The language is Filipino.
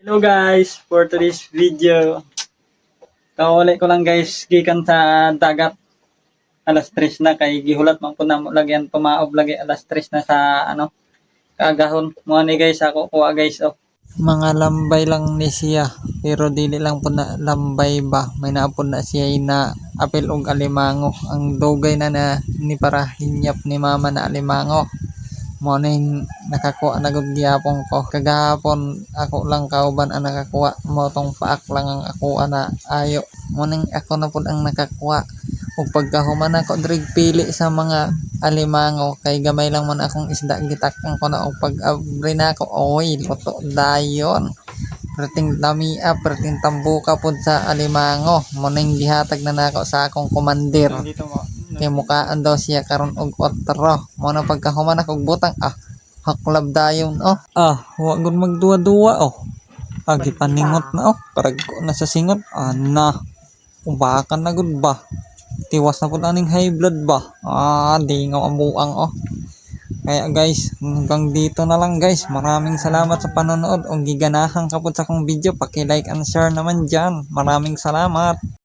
Hello guys, for today's video. Kauli ko lang guys, gikan sa dagat. Alas 3 na kay gihulat man po na mo lagyan tumaob lagi alas 3 na sa kagahon. Mo ni guys ako kuha guys oh. Mga lambay lang ni siya, pero dili lang po na lambay ba. May naapon na siya na apil og alimango. Ang dugay na ni para hinyap ni mama na alimango. Morning nakakuha na gud gyapon ko kagahapon ako lang kauban ang nakakuha mo tong paak lang ang ako na ayo morning ako na pud ang nakakuha ug pagkahuman ako diri pili sa mga alimango kay gamay lang man akong isda gitakang ko na og pag abri na ako oy luto dayon perting lamia perting tambuka pud sa alimango morning gihatag na nako sa akong komandir kay mukaan daw siya karon og otro mo na pagkahuman ako og butang haklab dayon wa gud magduwa-duwa agi paningot na karag ko na sa singot na ubakan na gud ba tiwas na pud aning high blood ba di nga ang buang kaya guys hanggang dito na lang guys, maraming salamat sa panonood ug giganahan ka pud sa akong video, paki-like and share naman diyan, maraming salamat.